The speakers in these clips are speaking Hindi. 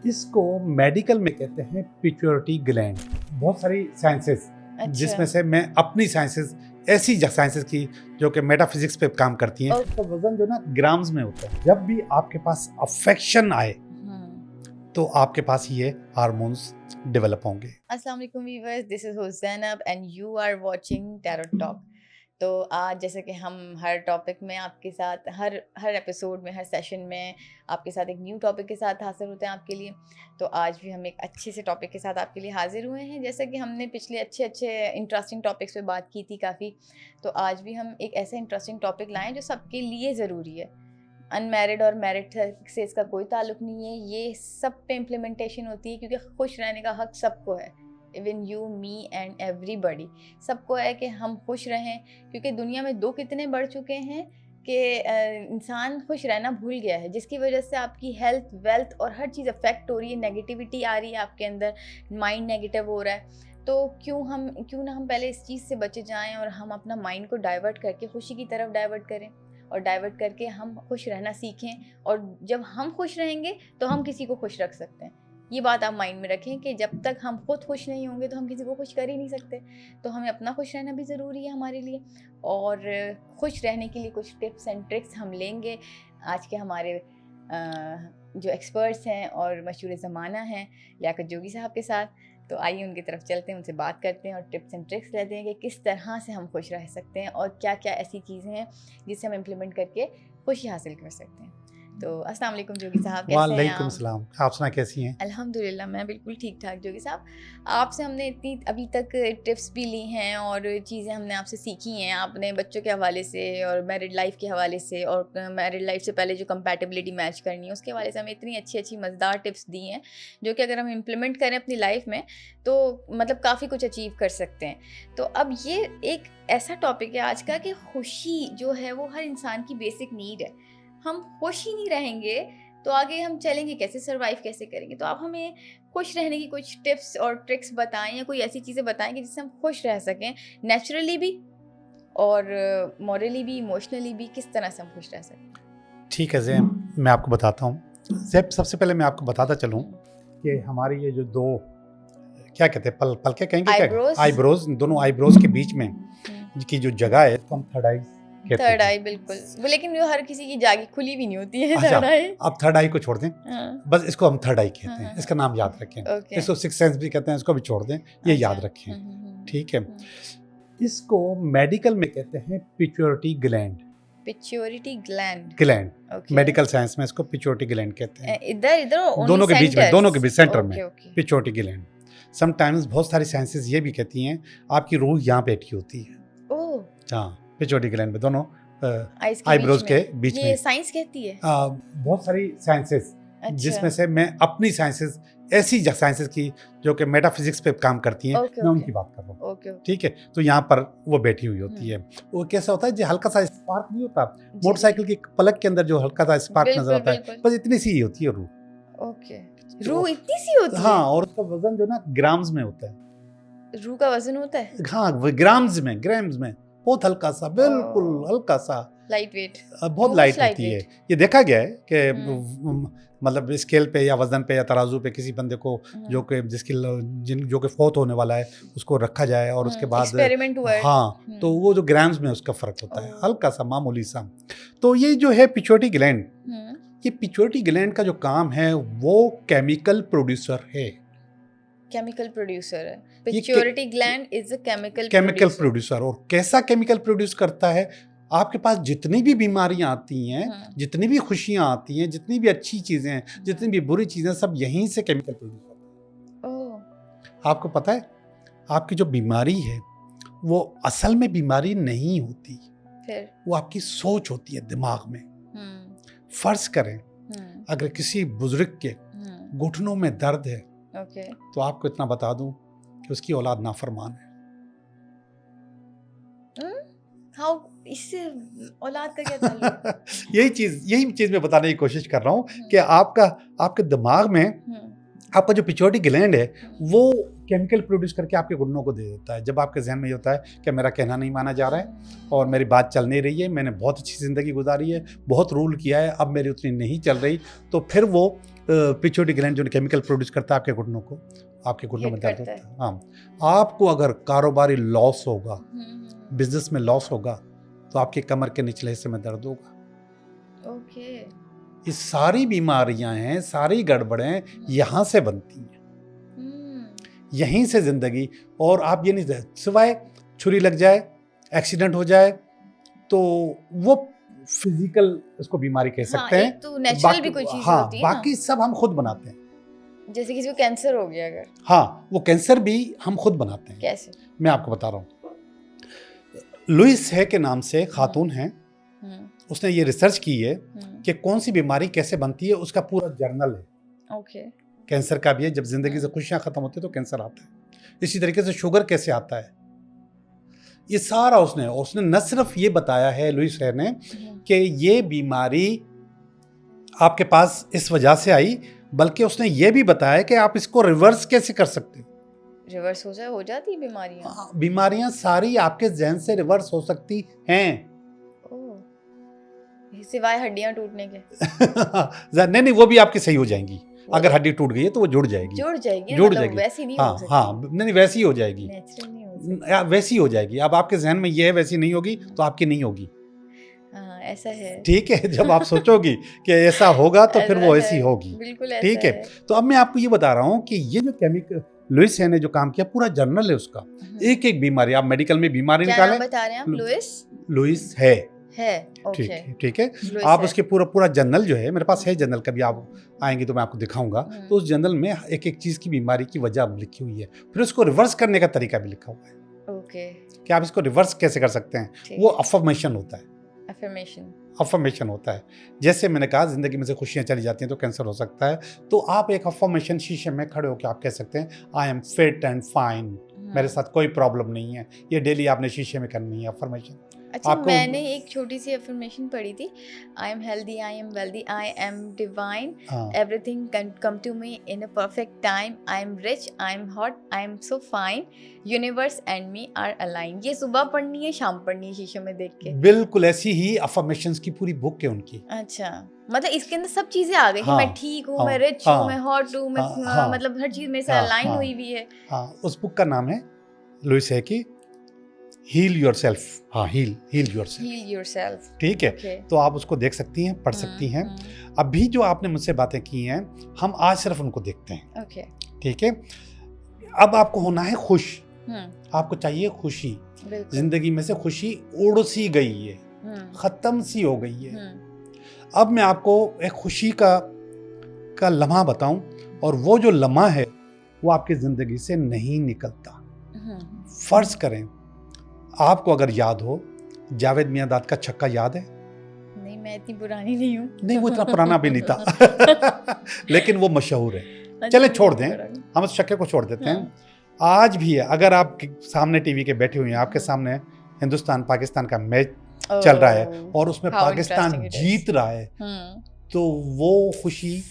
इसको मेडिकल में कहते हैं पिट्यूटरी ग्लैंड। बहुत सारी साइंसेस जिसमें से मैं अपनी साइंसेस ऐसी साइंसेस की जो कि मेटाफिजिक्स पे काम करती हैं। उसका वजन जो ना ग्राम्स में होता है। जब भी आपके पास अफेक्शन आए तो आपके पास ये हार्मोन्स डेवलप होंगे। अस्सलाम वालेकुम viewers, this is Husainab and you are watching tarot talk. तो आज जैसे कि हम हर टॉपिक में आपके साथ हर एपिसोड में, हर सेशन में आपके साथ एक न्यू टॉपिक के साथ हाजिर होते हैं आपके लिए। तो आज भी हम एक अच्छे से टॉपिक के साथ आपके लिए हाजिर हुए हैं। जैसे कि हमने पिछले अच्छे इंटरेस्टिंग टॉपिक्स पे बात की थी काफ़ी, तो आज भी हम एक ऐसा इंटरेस्टिंग टॉपिक लाएँ जो सबके लिए ज़रूरी है। अनमैरिड और मैरिड से इसका कोई ताल्लुक नहीं है, ये सब पे इम्प्लीमेंटेशन होती है, क्योंकि खुश रहने का हक सबको है। Even you, me and everybody, सबको है कि हम खुश रहें, क्योंकि दुनिया में दुख इतने बढ़ चुके हैं कि इंसान खुश रहना भूल गया है, जिसकी वजह से आपकी हेल्थ, वेल्थ और हर चीज़ अफेक्ट हो रही है। नेगेटिविटी आ रही है आपके अंदर, माइंड नेगेटिव हो रहा है। तो क्यों ना हम पहले इस चीज़ से बचे जाएं और हम अपना माइंड को डाइवर्ट करके खुशी की तरफ डाइवर्ट करें, और डाइवर्ट करके हम खुश रहना सीखें। और जब हम खुश रहेंगे तो हम किसी को खुश रख सकते हैं। ये बात आप माइंड में रखें कि जब तक हम खुद खुश नहीं होंगे तो हम किसी को खुश कर ही नहीं सकते। तो हमें अपना खुश रहना भी ज़रूरी है हमारे लिए, और खुश रहने के लिए कुछ टिप्स एंड ट्रिक्स हम लेंगे आज के हमारे जो एक्सपर्ट्स हैं और मशहूर ज़माना हैं लियाकत जोगी साहब के साथ। तो आइए उनकी तरफ चलते हैं, उनसे बात करते हैं और टिप्स एंड ट्रिक्स लेते हैं कि किस तरह से हम खुश रह सकते हैं और क्या क्या ऐसी चीज़ें हैं जिससे हम इम्प्लीमेंट करके खुशी हासिल कर सकते हैं। तो अस्सलाम वालेकुम जोगी साहब, कैसे हैं आप? वालेकुम सलाम, आप सुना कैसी हैं? अल्हम्दुलिल्लाह, मैं बिल्कुल ठीक ठाक जोगी साहब। आपसे हमने इतनी अभी तक टिप्स भी ली हैं और चीज़ें हमने आपसे सीखी हैं, आपने बच्चों के हवाले से और मैरिड लाइफ के हवाले से, और मैरिड लाइफ से पहले जो कंपैटिबिलिटी मैच करनी है उसके हवाले से हमें इतनी अच्छी अच्छी मज़ेदार टिप्स दी हैं, जो कि अगर हम इम्प्लीमेंट करें अपनी लाइफ में तो मतलब काफ़ी कुछ अचीव कर सकते हैं। तो अब ये एक ऐसा टॉपिक है आज का कि खुशी जो है वो हर इंसान की बेसिक नीड है। हम खुश ही नहीं रहेंगे तो आगे हम चलेंगे कैसे, सरवाइव कैसे करेंगे? तो आप हमें खुश रहने की कुछ टिप्स और ट्रिक्स बताएं, या कोई ऐसी चीज़ें बताएं कि जिससे हम खुश रह सकें, नेचुरली भी और मॉरली भी, इमोशनली भी। किस तरह से हम खुश रह सकते ठीक है ज़ैम, मैं आपको बताता हूँ। ज़ैब, सबसे पहले मैं आपको बताता चलूँ हैं? कि हमारी ये जो दो क्या कहते हैं, पल के कहेंगे, क्या Eyebrows? आईब्रोज, दोनों आईब्रोज के बीच में की जो जगह है तो हम थर्ड आई कहते थर्ड हैं। आई, बिल्कुल वो, लेकिन वो हर किसी की जागी खुली भी नहीं होती है अच्छा, थर्ड आई। अब थर्ड आई को छोड़ दें, हाँ, बस इसको हम थर्ड आई कहते हाँ, हैं, हाँ, इसका नाम याद रखें। ओके, इसको सिक्स सेंस भी कहते हैं, इसको भी छोड़ दें, ये याद रखें, ठीक है। इसको मेडिकल में कहते हैं pituitary gland. Pituitary gland, gland okay. Medical science में इसको पिट्यूटरी ग्लैंड कहते हैं। इधर दोनों के बीच में, दोनों के बीच सेंटर में okay okay. Pituitary gland. Sometimes बहुत सारी साइंसेस ये भी कहती हैं आपकी रूह यहाँ बैठी होती है। ओह, हाँ, पिट्यूटरी ग्लैंड में दोनों आइज के आईब्रोज बीच के में बीच ये में। साइंस कहती है? बहुत सारी साइंसेस अच्छा, जिसमें से मैं अपनी साइंसेस ऐसी साइंसेस की जो कि मेटाफिजिक्स पे काम करती हैं, ओके मैं ओके उनकी बात कर रहा हूँ, ओके ओके। ठीक है। तो यहाँ पर वो बैठी हुई होती है। वो कैसा होता है, जो हल्का सा स्पार्क नहीं होता जी, मोटरसाइकिल की पलक के अंदर, जो हल्का सा स्पार्क नजर बिल्कुल आता है, बिल्कुल, बस इतनी सी ही होती है रूह। ओके। रूह इतनी सी होती हाँ, है? और उसका वजन जो ना ग्राम्स में होता है। रूह का वजन होता है? हाँ, वो ग्राम्स में बहुत हल्का सा, बिल्कुल ओह, हल्का सा, लाइट वेट, बहुत टू लाइट मच लाइट होती है। वेट। ये देखा गया है कि मतलब स्केल पे या वजन पे या तराजू पे किसी बंदे को जो कि जो कि फौत होने वाला है उसको रखा जाए और उसके बाद एक्सपेरिमेंट हुआ है। हाँ, तो वो जो ग्राम्स में उसका फर्क होता है, ओह, हल्का सा, मामूली सा। तो ये जो है पिट्यूटरी ग्लैंड, ये पिट्यूटरी ग्लैंड का जो काम है वो केमिकल प्रोड्यूसर है। केमिकल प्रोड्यूसर है। ये pituitary gland is a chemical producer. और कैसा केमिकल प्रोड्यूस करता है? आपके पास जितनी भी बीमारियां आती हैं, जितनी भी खुशियां आती हैं, जितनी भी अच्छी चीजें हैं, जितनी भी बुरी चीजें, सब यहीं से केमिकल प्रोड्यूस होता है। ओह, आपको पता है, आपकी जो बीमारी है वो असल में बीमारी नहीं होती, फिर वो आपकी सोच होती है दिमाग में। फर्ज करें अगर किसी बुजुर्ग के घुटनों में दर्द है, ओके, तो आपको इतना बता दूं कि उसकी औलाद नाफरमान है। हाउ, इससे औलाद का क्या ताल्लुक? यही चीज मैं बताने की कोशिश कर रहा हूँ कि आपके दिमाग में आपका जो पिट्यूटरी ग्लैंड है वो केमिकल प्रोड्यूस करके आपके घुटनों को दे देता है। जब आपके जहन में ये होता है कि मेरा कहना नहीं माना जा रहा है और मेरी बात चल नहीं रही है, मैंने बहुत अच्छी ज़िंदगी गुजारी है, बहुत रूल किया है, अब मेरी उतनी नहीं चल रही, तो फिर वो पिट्यूटरी ग्लैंड जो केमिकल प्रोड्यूस करता है आपके घुटनों को, आपके घुटनों में Hit दर्द करता होता है। हाँ, आपको अगर कारोबारी लॉस होगा, हम्म, बिजनेस में लॉस होगा, तो आपके कमर के निचले हिस्से में दर्द होगा। ओके। ये सारी बीमारियां हैं, सारी गड़बड़ें यहाँ से बनती हैं, यहीं से जिंदगी। और आप ये नहीं, सिवाय छुरी लग जाए, एक्सीडेंट हो जाए, तो वो फिजिकल इसको बीमारी कह सकते हैं। एक तो नेचुरल भी कोई चीज हाँ, होती है ना, बाकी सब हम खुद बनाते हैं। जैसे किसी को कैंसर हो गया अगर, हाँ, वो कैंसर भी हम खुद बनाते हैं। कैसे? मैं आपको बता रहा हूँ। लुइस है के नाम से खातून है, उसने ये रिसर्च की है कि कौन सी बीमारी कैसे बनती है, उसका पूरा जर्नल है। ओके। कैंसर का भी है, जब जिंदगी से खुशियां खत्म होती है तो कैंसर आता है। इसी तरीके से शुगर कैसे आता है, ये सारा उसने न सिर्फ ये बताया है लुइस है ने कि ये बीमारी आपके पास इस वजह से आई, बल्कि उसने ये भी बताया कि आप इसको रिवर्स कैसे कर सकते हो। रिवर्स हो जाती है बीमारियां सारी आपके जहन से रिवर्स हो सकती हैं। सिवाय हड्डियां टूटने के। नहीं, वो भी आपकी सही हो जाएंगी। अगर हड्डी टूट गई है तो वो जुड़ जाएगी। मतलब वैसी नहीं हो सकती। हाँ, नहीं वैसी हो जाएगी, नेचुरल नहीं हो सकती। वैसी हो जाएगी। अब आपके जहन में ये है वैसी नहीं होगी तो आपकी नहीं होगी। हाँ, ऐसा है। ठीक है, जब आप सोचोगी कि ऐसा होगा तो फिर वो ऐसी होगी। बिल्कुल ठीक है। तो अब मैं आपको ये बता रहा हूँ कि ये जो केमिकल लुइस है ने जो काम किया, पूरा जर्नल है उसका, एक एक बीमारी, आप मेडिकल में बीमारी निकालें, बता रहे हैं आप? लुइस है। ओके। ठीक है। आप उसके पूरा जर्नल जो है, मेरे पास है जर्नल, कभी आप आएंगे तो मैं आपको दिखाऊंगा। तो उस जर्नल में एक एक चीज की बीमारी की वजह लिखी हुई है, फिर उसको रिवर्स करने का तरीका भी लिखा हुआ है। ओके। कि आप इसको रिवर्स कैसे कर सकते हैं। वो अफर्मेशन होता है। अफर्मेशन होता है। जैसे मैंने कहा, जिंदगी में से खुशियां चली जाती हैं तो कैंसर हो सकता है, तो आप एक अफर्मेशन शीशे में खड़े होकर आप कह सकते हैं, I am fit and fine, मेरे साथ कोई प्रॉब्लम नहीं है। ये डेली आपने शीशे में करनी है अफर्मेशन। अच्छा, मैंने एक छोटी सी अफर्मेशन पढ़ी थी, I am healthy, I am wealthy, I am divine, everything can come to me in a perfect time, I am rich, I am hot, I am so fine, universe and me are align. ये सुबह पढ़नी है, शाम पढ़नी है शीशे में देख के? बिल्कुल ऐसी ही अफर्मेशंस की पूरी बुक है उनकी। अच्छा, मतलब इसके अंदर सब चीजें आ गई कि मैं ठीक हूँ, मैं रिच हूँ, मैं हॉट हूँ, मैं मतलब हर चीज मेरे से अलाइन हुई भी है। हाँ, उस बुक का नाम है लुइस है की हील योरसेल्फ। हाँ, हील योरसेल्फ। ठीक है। तो आप उसको देख सकती हैं, पढ़ सकती हैं। अभी जो आपने मुझसे बातें की हैं, हम आज सिर्फ उनको देखते हैं। ठीक है। अब आपको होना है खुश, आपको चाहिए खुशी। जिंदगी में से खुशी उड़ सी गई है, खत्म सी हो गई है। अब मैं आपको एक खुशी का लम्हा बताऊं, और वो जो लम्हा है वो आपकी जिंदगी से नहीं निकलता। फर्ज करें आपको अगर याद हो, जावेद मियांदाद का छक्का याद है? नहीं, मैं इतनी पुरानी नहीं हूँ। नहीं, वो इतना पुराना भी नहीं था लेकिन वो मशहूर है। चले छोड़ दें, हम उस छक्के को छोड़ देते हैं। आज भी है, अगर आप सामने टीवी के बैठे हुए हैं, आपके सामने हिंदुस्तान पाकिस्तान का मैच चल रहा है और उसमें पाकिस्तान जीत रहा है, तो वो खुशी,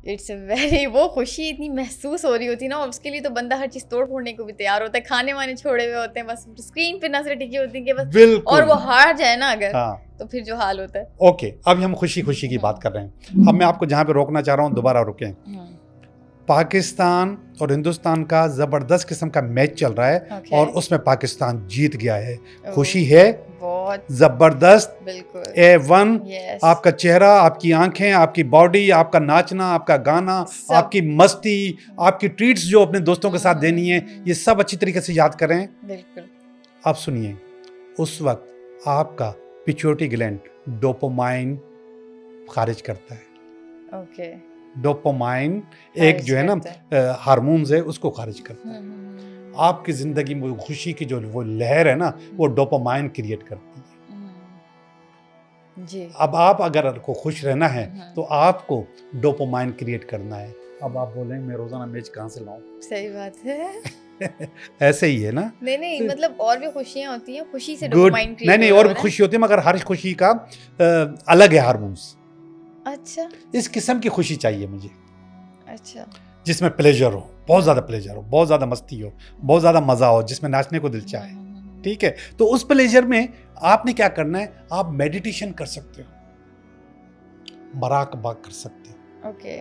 वो खुशी इतनी महसूस हो रही होती ना, और उसके लिए तो बंदा हर चीज तोड़ फोड़ने को भी तैयार होता है। खाने वाने छोड़े हुए होते हैं, बस स्क्रीन पे नजरें टिकी होती हैं कि बस, और वो हार जाए ना अगर, तो फिर जो हाल होता है। ओके, अब हम खुशी की बात कर रहे हैं। अब मैं आपको जहाँ पे रोकना चाह रहा हूँ, दोबारा रुकें। पाकिस्तान और हिंदुस्तान का जबरदस्त किस्म का मैच चल रहा है और उसमें पाकिस्तान जीत गया है। खुशी है बहुत जबरदस्त, बिल्कुल A1। आपका चेहरा, आपकी आंखें, आपकी बॉडी, आपका नाचना, आपका गाना, आपकी मस्ती, आपकी ट्रीट्स जो अपने दोस्तों के साथ देनी है, ये सब अच्छी तरीके से याद करें। बिल्कुल। आप सुनिए, उस वक्त आपका पिट्यूटरी ग्लैंड डोपामाइन खारिज करता है। ओके। डोपामाइन एक जो है ना हार्मोन्स है, उसको खारिज करता है। आपकी जिंदगी में खुशी की जो वो लहर है ना, वो डोपामाइन क्रिएट करती है। जी। अब आप अगर को खुश रहना है तो आपको डोपामाइन क्रिएट करना है। अब आप बोलेंगे मैं रोजाना मैच कहाँ से लाऊं? सही बात है। ऐसे ही है ना? नहीं, मतलब और भी खुशियां होती हैं, खुशी से डोपामाइन क्रिएट। नहीं, और भी खुशी होती है, मगर हर खुशी का अलग है हार्मोन्स। अच्छा। इस किस्म की खुशी चाहिए मुझे। अच्छा। जिसमें प्लेजर हो, बहुत ज़्यादा प्लेजर हो, बहुत ज़्यादा मस्ती हो, बहुत ज़्यादा मज़ा हो, जिसमें नाचने को दिल चाहे। ठीक है। तो उस प्लेजर में आपने क्या करना है, आप मेडिटेशन कर सकते हो, मराकबा कर सकते हो। ओके।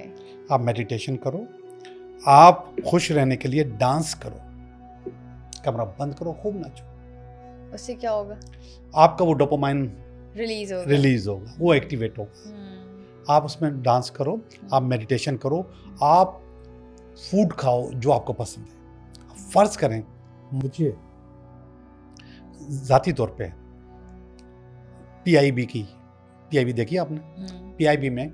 आप मेडिटेशन करो, आप खुश रहने के लिए डांस करो, कमरा बंद करो, खूब नाचो। उससे क्या होगा? आपका वो डोपामाइन रिलीज होगा, वो एक्टिवेट होगा। आप उसमें डांस करो, आप मेडिटेशन करो, आप फूड खाओ जो आपको पसंद है। फर्ज करें मुझे ज़ाती तौर पे पीआईबी देखी आपने? पीआईबी में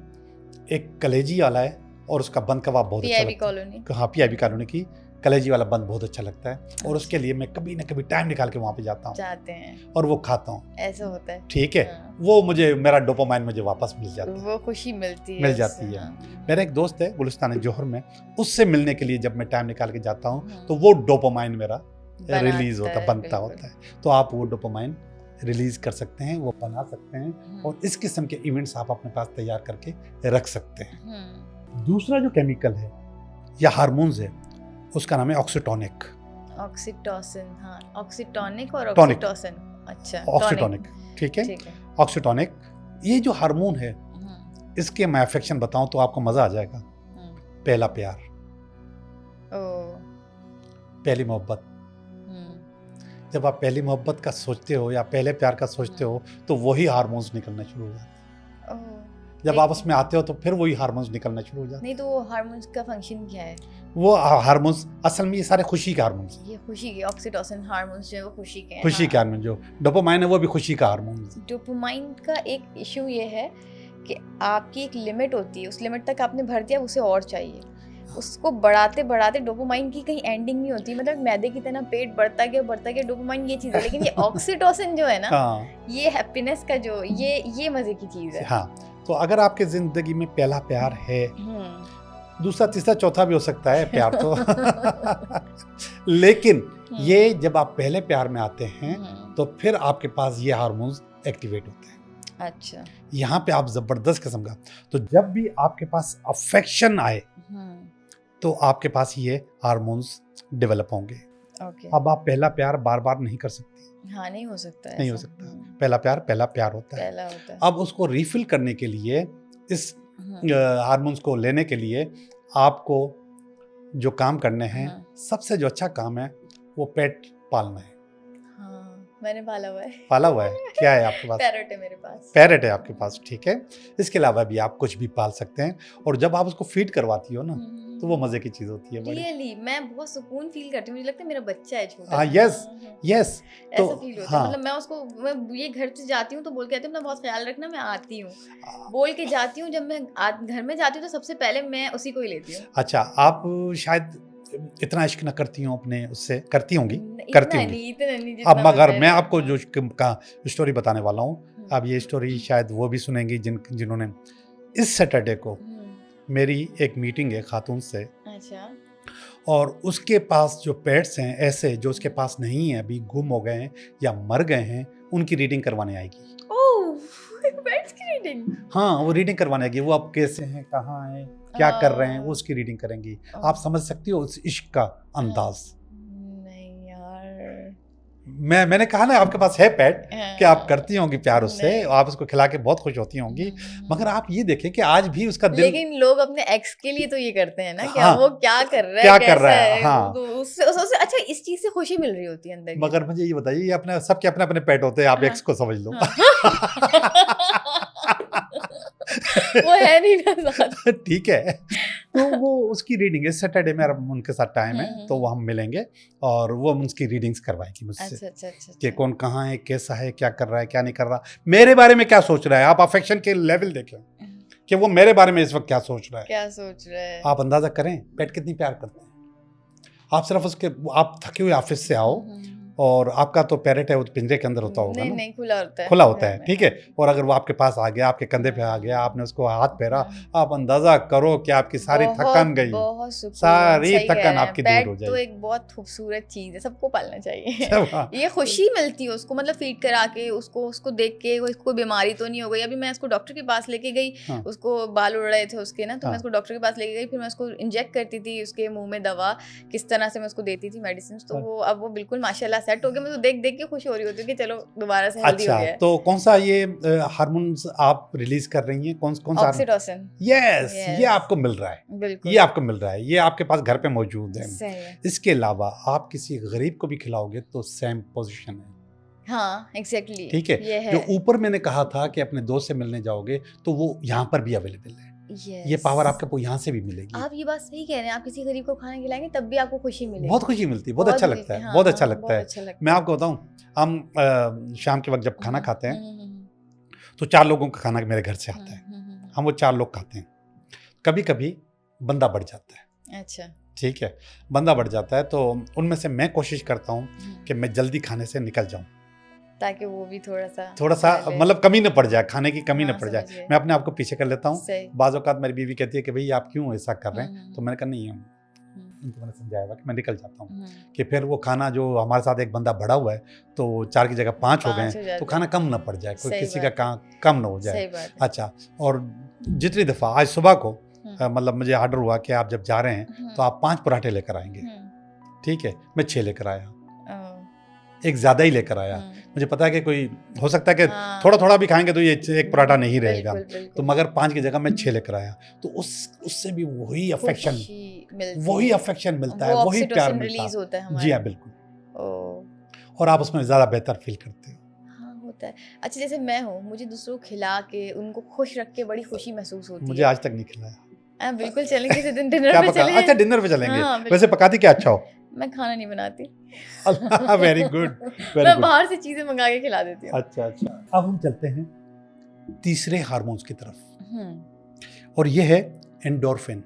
एक कलेजी वाला है और उसका बंद कबाब बहुत अच्छा लगता है। हाँ, पीआईबी कॉलोनी की कलेजी वाला बंद बहुत अच्छा लगता है और उसके लिए मैं कभी ना कभी टाइम निकाल के वहाँ पे जाते हैं और वो खाता हूँ। ऐसा होता है, ठीक है। हाँ। वो मुझे मेरा डोपामाइन मुझे वापस मिल जाता है, वो खुशी मिल जाती है। हाँ। मेरा एक दोस्त है गुलिस्तान जौहर में, उससे मिलने के लिए जब मैं टाइम निकाल के जाता हूँ तो वो डोपामाइन मेरा रिलीज बनता होता है। तो आप वो डोपामाइन रिलीज कर सकते हैं, वो बना सकते हैं और इस किस्म के इवेंट्स आप अपने पास तैयार करके रख सकते हैं। दूसरा जो केमिकल है या हार्मोन्स है उसका नाम है ऑक्सीटोनिक। ऑक्सीटोसिन, हाँ, ऑक्सीटोनिक और ऑक्सीटोसिन। अच्छा, ऑक्सीटोनिक, ठीक है। ऑक्सीटोनिक ये जो हार्मोन है इसके मैं अफेक्शन बताऊं तो आपको मजा आ जाएगा। पहला प्यार, पहली मोहब्बत। जब आप पहली मोहब्बत का सोचते हो या पहले प्यार का सोचते हो तो वही हार्मोन्स निकलना शुरू हो जाते हैं। जब आप उसमें आते हो तो फिर वही हार्मोन्स निकलना शुरू हो जाते हैं। नहीं तो वो हार्मोन्स का फंक्शन क्या है? वो हार्मोन्स असल में ये सारे खुशी के हार्मोन्स हैं। ये खुशी के ऑक्सीटोसिन हार्मोन्स जो है वो खुशी के हैं। खुशी के हार्मोन, जो डोपामाइन है वो भी खुशी का हार्मोन है। डोपामाइन का एक इशू ये है कि आपकी एक लिमिट होती है, उस लिमिट तक आपने भर दिया, उसे और चाहिए। उसको बढ़ाते बढ़ाते डोपामाइन की कहीं एंडिंग नहीं होती, मतलब मैदे की तरह पेट बढ़ता गया डोपामाइन ये चीज़ है। लेकिन ये ऑक्सीटोसिन जो है ना, ये हैप्पीनेस का जो ये मजे की चीज़ है। हाँ, तो अगर आपके जिंदगी में पहला प्यार है, दूसरा तीसरा चौथा भी हो सकता है प्यार तो लेकिन ये जब आप पहले प्यार में आते हैं तो फिर आपके पास ये हार्मोन्स एक्टिवेट होते हैं। अच्छा, यहाँ पे आप जबरदस्त किस्म का, तो जब भी आपके पास अफेक्शन आए तो आपके पास ये हार्मोन्स डेवलप होंगे। अब आप पहला प्यार बार बार नहीं कर सकती। हाँ, नहीं हो सकता, नहीं हो सकता। पहला प्यार होता है। अब उसको रिफिल करने के लिए, इस हार्मोन्स को लेने के लिए आपको जो काम करने हैं, सबसे जो अच्छा काम है वो पेट पालना है। मैंने पाला हुआ है। क्या है आपके पास? पैरट है मेरे पास। पैरट है आपके पास, ठीक है। इसके अलावा भी आप कुछ भी पाल सकते हैं और जब आप उसको फीड करवाती हो ना तो वो मजे की चीज होती है। रियली मैं बहुत सुकून फील करती हूँ, मुझे लगता है मेरा बच्चा है छोटा। हाँ, यस तो ऐसा फील होता है। मतलब मैं ये घर से जाती हूँ तो बोल के आती हूँ अपना बहुत ख्याल रखना, मैं आती हूँ बोल के जाती हूँ। जब मैं घर में जाती हूँ तो सबसे पहले मैं उसी को ही लेती हूँ। अच्छा, आप शायद इतना इश्क न करती हूँ अपने उससे, करती होंगी। अब मगर मैं आपको जो स्टोरी बताने वाला हूँ, अब ये स्टोरी शायद वो भी सुनेंगी जिन्होंने इस सैटरडे को मेरी एक मीटिंग है खातून से। अच्छा। और उसके पास जो पेट्स हैं ऐसे जो उसके पास नहीं है, अभी गुम हो गए हैं या मर गए हैं, उनकी रीडिंग करवाने आएगी। पेट्स की रीडिंग? हाँ, वो रीडिंग करवाने आएगी। वो अब कैसे हैं, कहाँ हैं, क्या कर रहे हैं, वो उसकी रीडिंग करेंगी। आप समझ सकती हो उस इश्क का अंदाज। नहीं यार, मैंने कहा ना आपके पास है पेट कि आप करती होंगी प्यार उससे, आप उसको खिला के बहुत खुश होती होंगी। मगर आप ये देखें कि आज भी उसका दिल, लेकिन लोग अपने एक्स के लिए तो ये करते हैं ना, क्या वो क्या कर रहा है, हाँ, तो उससे अच्छा इस चीज से खुशी मिल रही होती है अंदर। मगर मुझे ये बताइए, ये अपने सबके अपने अपने पेट होते हैं, आप एक्स को समझ लो। वो है नहीं ना साथ। ठीक है, तो वो उसकी रीडिंग है। सैटरडे में उनके साथ टाइम है तो वो हम मिलेंगे और वो उसकी रीडिंग्स करवाएगी मुझसे। अच्छा। कि कौन कहाँ है, कैसा है, क्या कर रहा है, क्या नहीं कर रहा, मेरे बारे में क्या सोच रहा है। आप अफेक्शन के लेवल देखें कि वो मेरे बारे में इस वक्त क्या सोच रहा है। आप अंदाजा करें पेट कितनी प्यार करते हैं। आप सिर्फ उसके, आप थके हुए ऑफिस से आओ और आपका तो पैरेट है वो पिंजरे के अंदर होता होगा ना? नहीं, खुला होता है, ठीक है। और अगर वो आपके पास आ गया, आपके कंधे पे आ गया, आपने उसको हाथ फेरा, आप अंदाजा करो कि आपकी सारी थकान गई, सारी थकान आपकी दूर हो जाएगी। तो एक बहुत खूबसूरत चीज है, सबको पालना चाहिए। ये खुशी मिलती है उसको, मतलब फीड करा के उसको देख के, कोई बीमारी तो नहीं हो गई। अभी मैं उसको डॉक्टर के पास लेके गई, उसको बाल उड़ रहे थे उसके ना, तो मैं उसको डॉक्टर के पास लेके गई। फिर मैं उसको इंजेक्ट करती थी उसके मुंह में दवा, किस तरह से मैं उसको देती थी मेडिसिन। तो वो अब वो बिल्कुल माशाल्लाह सेट हो गया, मैं तो देख देख के खुश हो रही होती हूँ कि चलो दोबारा से हेल्दी हो अच्छा, गया है। तो कौन सा ये हार्मोन्स आप रिलीज कर रही हैं, कौन कौन सा? ऑक्सीटोसिन। यस, ये Yes. आपको मिल रहा है, बिल्कुल ये आपको मिल रहा है, ये आपके पास घर पे मौजूद है। सही है। इसके अलावा आप किसी गरीब को भी खिलाओगे तो सेम पोजीशन है, हाँ एग्जैक्टली ठीक है। ये है। जो ऊपर मैंने कहा था कि अपने दोस्त से मिलने जाओगे तो वो यहाँ पर भी अवेलेबल है, ये पावर आपको यहाँ से भी मिलेगी। आप ये बात सही कह रहे हैं, आप किसी गरीब को खाना खिलाएंगे तब भी आपको खुशी मिलेगी, बहुत खुशी मिलती है, बहुत अच्छा लगता है, हाँ, बहुत अच्छा हाँ, लगता है। अच्छा लगता मैं आपको बताऊं, हम शाम के वक्त जब खाना खाते हैं हम्म, तो 4 लोगों का खाना मेरे घर से आता है, हम वो 4 लोग खाते हैं। कभी कभी बंदा बढ़ जाता है, अच्छा ठीक है, बंदा बढ़ जाता है तो उनमें से मैं कोशिश करता हूँ कि मैं जल्दी खाने से निकल जाऊँ, ताकि वो भी थोड़ा सा थोड़ा मतलब कमी न पड़ जाए, खाने की कमी न हाँ, पड़ समझ जाए। गए। मैं अपने आप को पीछे कर लेता हूँ। सही। बाज़ औक़ात मेरी बीवी कहती है कि भई आप क्यों ऐसा कर रहे हैं, हम्म, तो मैंने कहा नहीं, उनको मैंने समझाया हुआ कि मैं निकल जाता हूँ, हम्म, कि फिर वो खाना जो हमारे साथ एक बंदा बढ़ा हुआ है तो 4 की जगह 5 हो 5 गए हो तो जाते खाना कम ना पड़ जाए, कोई सही किसी का बात है। कम ना हो जाए। सही बात है। अच्छा, और जितनी दफ़ा आज सुबह को हम्म, मतलब मुझे ऑर्डर हुआ कि आप जब जा रहे हैं हम्म, तो आप 5 पराठे लेकर आएंगे, ठीक है, मैं 6 लेकर आया, ओह, एक ज़्यादा ही लेकर आया। मुझे पता है कि कोई हो सकता है कि हाँ, थोड़ा थोड़ा भी खाएंगे तो ये एक पराठा नहीं रहेगा, बिल्कुल, तो बिल्कुल। मगर 5 की जगह मैं 6 लेकर आया, तो उससे भी वही अफेक्शन, खुशी मिलती वही है। अफेक्शन मिलता है, वो वही प्यार ऑक्सीटोसिन मिलता रिलीज है। होता है जी हाँ, हमारे। बिल्कुल, ओह, और आप उसमें ज़्यादा बेहतर फील करते हो। हाँ होता है। अच्छा जैसे मैं हूँ, मुझे दूसरों को खिला के उनको खुश रख के बड़ी खुशी महसूस होती मुझे है। आज तक नहीं खिलाया। बिल्कुल चलें किसी दिन डिनर क्या पे पका? चलें। अच्छा, डिनर पे चलेंगे। हाँ, वैसे बिल्कुल। पकाती क्या अच्छा हो? मैं खाना नहीं बनाती। अल्लाह, वेरी गुड, वेरी मैं गुड। बाहर से चीजें मंगा के खिला देती हूँ। अच्छा अच्छा, अब हम चलते हैं तीसरे हार्मोन्स की तरफ, हम्म, और ये है एंडोर्फिन।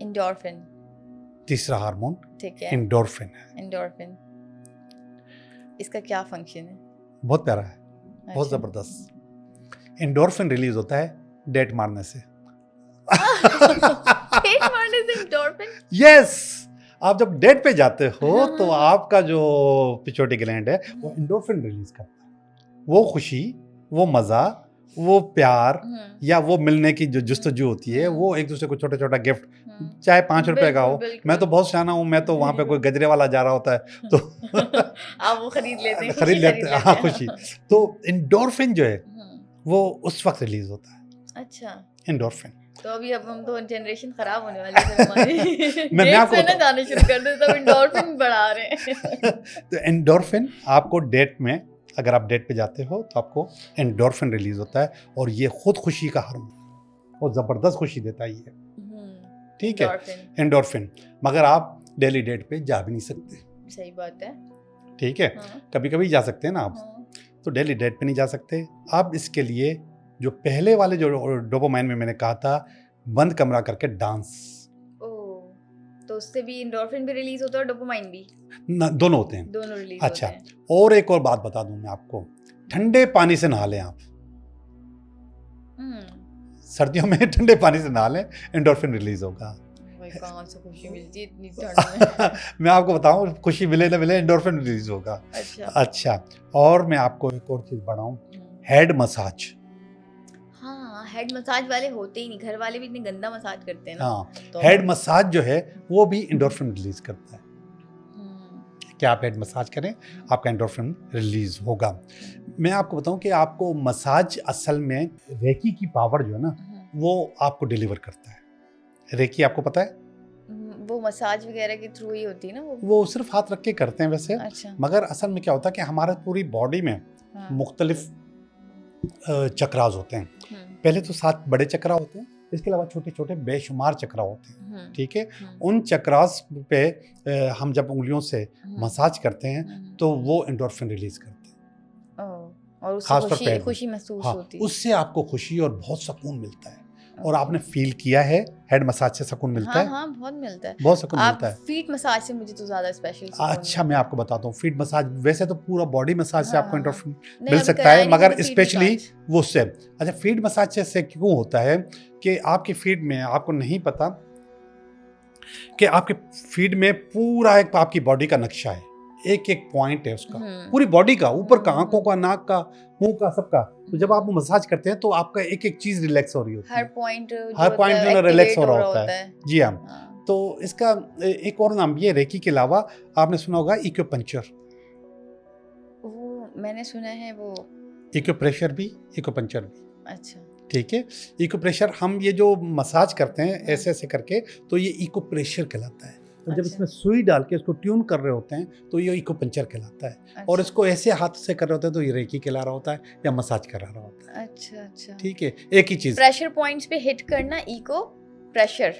एंडोर्फिन, तीसरा हार्मोन ठीक है, एंडोर्फिन है। एंडोर्फिन। इसका क्या फंक्शन है? बहुत प्यारा है, बहुत अच्छा। जबरदस्त। एंडोर्फिन रिलीज होता है डेट मारने से। पेट मारने से एंडोर्फिन? यस, आप जब डेट पे जाते हो हाँ, तो हाँ। आपका जो पिट्यूटरी ग्लैंड है वो एंडोर्फिन रिलीज करता है। वो खुशी, वो मजा, वो प्यार, या वो मिलने की जो जुस्तजू होती है, वो एक दूसरे को छोटा छोटा गिफ्ट, चाहे 5 रुपए का हो। मैं तो बहुत शाना हूँ, मैं तो वहां पे कोई गजरे वाला जा रहा होता है तो आप वो खरीद लेते हैं, खरीद खुशी लेते हैं, हाँ खुशी। तो एंडोर्फिन जो है वो उस वक्त रिलीज होता है, अच्छा, एंडोर्फिन। तो अभी अब हम तो जनरेशन खराब होने वाली है हमारी। मैं डेट आपको पे ना जाने शुरू कर दे, तब एंडोर्फिन बढ़ा रहे हैं। तो एंडोर्फिन आपको डेट में, अगर आप डेट पे जाते हो तो आपको एंडोर्फिन रिलीज होता है, और ये खुद खुशी का हार्मोन, और ज़बरदस्त खुशी देता है ये, ठीक है, एंडोर्फिन। मगर आप डेली डेट पे जा भी नहीं सकते, सही बात है, ठीक है, कभी कभी जा सकते हैं ना आप, तो डेली डेट पे नहीं जा सकते आप। इसके लिए जो पहले वाले जो डोपामाइन में मैंने कहा था, बंद कमरा करके डांस, तो उससे भी एंडोर्फिन भी रिलीज होता है और डोपामाइन भी, दोनों होते हैं, दोनों रिलीज अच्छा, होते हैं। और एक और बात बता दूं मैं आपको, ठंडे पानी से नहा लें आप, सर्दियों में ठंडे पानी से नहा लें, एंडोर्फिन रिलीज होगा। भाई कहाँ से खुशी मिलती है इतनी ठंड में? मैं आपको बताऊं, खुशी मिले ना मिले, एंडोर्फिन रिलीज होगा। अच्छा, और मैं आपको एक और चीज बढ़ाऊं, हेड मसाज। हाँ, हेड मसाज वाले होते ही नहीं, घर वाले भी इतने गंदा मसाज करते हैं ना। हाँ, तो हेड मसाज जो है वो भी एंडोर्फिन रिलीज करता है। क्या आप हेड मसाज करें, आपका एंडोर्फिन रिलीज होगा। मैं आपको बताऊं कि आपको मसाज असल में रेकी की पावर जो है ना, वो आपको डिलीवर करता है। रेकी आपको पता है? वो मसाज वगैरह के थ्रू ही होती है ना वो सिर्फ हाथ रख के करते हैं वैसे। अच्छा। मगर असल में क्या होता है कि हमारे पूरी बॉडी में मुख्तलिफ चक्रास होते हैं। पहले तो 7 बड़े चक्रा होते हैं, इसके अलावा छोटे छोटे बेशुमार चक्रा होते हैं, ठीक है। उन चक्रास पे हम जब उंगलियों से मसाज करते हैं तो वो एंडोर्फिन रिलीज करते हैं, और उससे खुशी महसूस होती है। उससे आपको खुशी और बहुत सुकून मिलता है। और आपने फील किया है हेड मसाज से सुकून मिलता है? हाँ, बहुत मिलता है, बहुत सुकून मिलता है। फीट मसाज से मुझे तो ज्यादा स्पेशल अच्छा, मैं आपको बताता हूँ, फीट मसाज वैसे तो पूरा बॉडी मसाज से आपको एंडोर्फिन मिल सकता है, मगर स्पेशली वो से। अच्छा, फीट मसाज से क्यों होता है कि आपकी फीट में, आपको नहीं पता कि आपके फीट में पूरा एक आपकी बॉडी का नक्शा है, एक एक पॉइंट है उसका, पूरी बॉडी का, ऊपर का, आंखों का, नाक का, मुंह का, सबका। तो जब आप मसाज करते हैं तो आपका एक एक चीज रिलैक्स हो रही होती है, हर पॉइंट जो है रिलैक्स हो रहा होता है। जी हाँ। तो इसका एक और नाम भी है रेकी के अलावा, आपने सुना होगा इक्यूपंक्चर। मैंने सुना है वो। इको प्रेशर भी, इको पंचर भी। अच्छा। ठीक है, इको प्रेशर हम ये जो मसाज करते हैं हाँ। ऐसे ऐसे करके, तो ये इको प्रेशर कहलाता है। और जब अच्छा। इसमें सुई डाल के इसको ट्यून कर रहे होते हैं तो ये इको पंचर कहलाता है। और अच्छा। इसको ऐसे हाथ से कर रहे होते हैं तो ये रेकी कहला रहा होता है या मसाज करा रहा होता है। अच्छा अच्छा। ठीक है, एक ही चीज़। प्रेशर पॉइंट्स पे हिट करना, इको प्रेशर।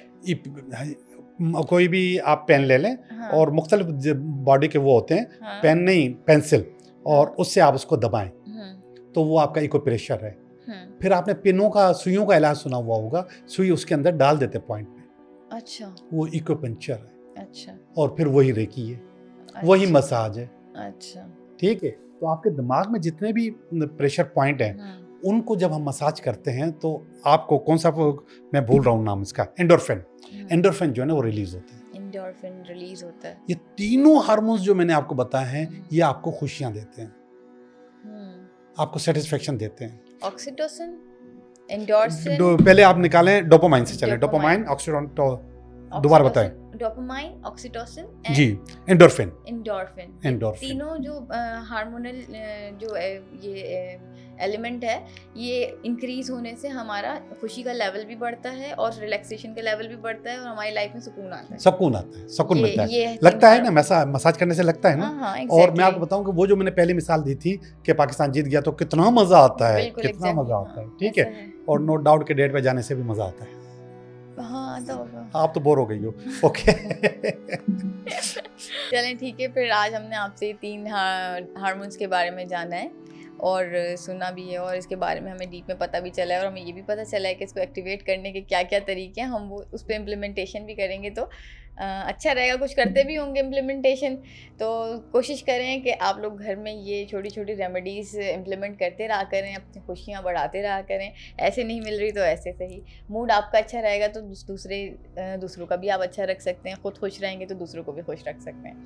कोई भी आप पेन ले लें हाँ। और मुख्तलिफ बॉडी के वो होते हैं, हाँ। पेन नहीं पेंसिल, और हाँ। उससे आप उसको दबाएं तो वो आपका इको प्रेशर है। फिर आपने पिनों का, सुइयों का इलाज सुना हुआ होगा, सुई उसके अंदर डाल देते पॉइंट में। अच्छा। वो इको पंचर है। अच्छा। और फिर वही रेकी है, वही अच्छा। मसाज है। अच्छा। ठीक है, तो आपके दिमाग में जितने भी प्रेशर पॉइंट हैं उनको जब हम मसाज करते हैं तो आपको कौन सा, मैं भूल रहा हूँ नाम इसका, एंडोर्फिन। एंडोर्फिन जो है ना वो रिलीज होता है। एंडोर्फिन रिलीज होता है। ये तीनों हार्मोन्स जो मैंने आपको बताए हैं ये आपको खुशियां देते हैं, आपको सेटिस्फेक्शन देते हैं। Oxytocin, endorphin. पहले आप निकालें, डोपामाइन से चलें। डोपामाइन। डोपामाइन, ऑक्सीटोसिन, दोबारा बताएं डोपामाइन, ऑक्सीटोसिन जी, एंडोर्फिन। एंडोर्फिन। एंडोर्फिन तीनों जो हार्मोनल जो ये एलिमेंट है, ये इंक्रीज होने से हमारा खुशी का लेवल भी बढ़ता है और रिलैक्सेशन का लेवल भी बढ़ता है और हमारी लाइफ में सुकून आता है। सुकून आता है, सुकून मिलता है, ये लगता है ना, मसाज करने से लगता है ना। हाँ, और मैं आपको बताऊं कि वो जो मैंने पहले मिसाल दी थी कि पाकिस्तान जीत गया तो कितना मजा आता है, कितना मजा आता है। ठीक है, और नो डाउट के डेट पे जाने से भी मजा आता है। हाँ, तो आप तो बोर हो गई हो। ओके चलें ठीक है, फिर आज हमने आपसे 3 हार्मोन्स के बारे में जाना है और सुना भी है, और इसके बारे में हमें डीप में पता भी चला है, और हमें ये भी पता चला है कि इसको एक्टिवेट करने के क्या क्या तरीके हैं। हम वो उस पर इम्प्लीमेंटेशन भी करेंगे तो अच्छा रहेगा। कुछ करते भी होंगे इम्प्लीमेंटेशन, तो कोशिश करें कि आप लोग घर में ये छोटी छोटी रेमेडीज़ इम्प्लीमेंट करते रहा करें, अपनी खुशियाँ बढ़ाते रहा करें। ऐसे नहीं मिल रही तो ऐसे सही, मूड आपका अच्छा रहेगा तो दूसरों का भी आप अच्छा रख सकते हैं। खुद खुश रहेंगे तो दूसरों को भी खुश रख सकते हैं।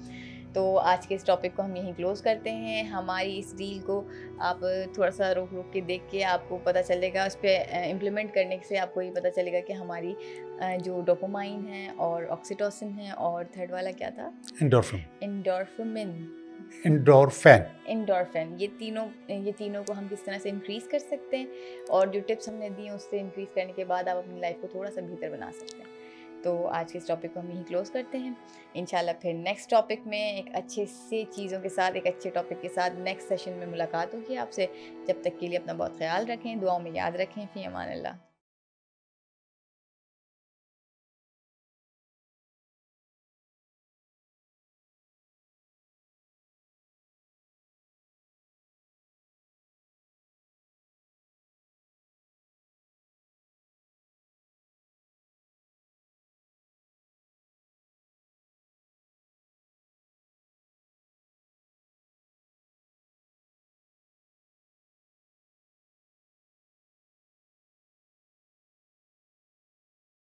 तो आज के इस टॉपिक को हम यहीं क्लोज़ करते हैं। हमारी इस रील को आप थोड़ा सा रोक रोक के देख के आपको पता चलेगा, उस पर इम्प्लीमेंट करने से आपको ये पता चलेगा कि हमारी जो डोपामाइन है और ऑक्सीटोसिन है, और थर्ड वाला क्या था, एंडोर्फिन, ये तीनों को हम किस तरह से इंक्रीज़ कर सकते हैं, और जो टिप्स हमने दी हैं उससे इंक्रीज़ करने के बाद आप अपनी लाइफ को थोड़ा सा बेहतर बना सकते हैं। तो आज के इस टॉपिक को हम यहीं क्लोज़ करते हैं। इंशाल्लाह फिर नेक्स्ट टॉपिक में एक अच्छे से चीज़ों के साथ, एक अच्छे टॉपिक के साथ नेक्स्ट सेशन में मुलाकात होगी आपसे। जब तक के लिए अपना बहुत ख्याल रखें, दुआओं में याद रखें। फ़ी अमान अल्लाह।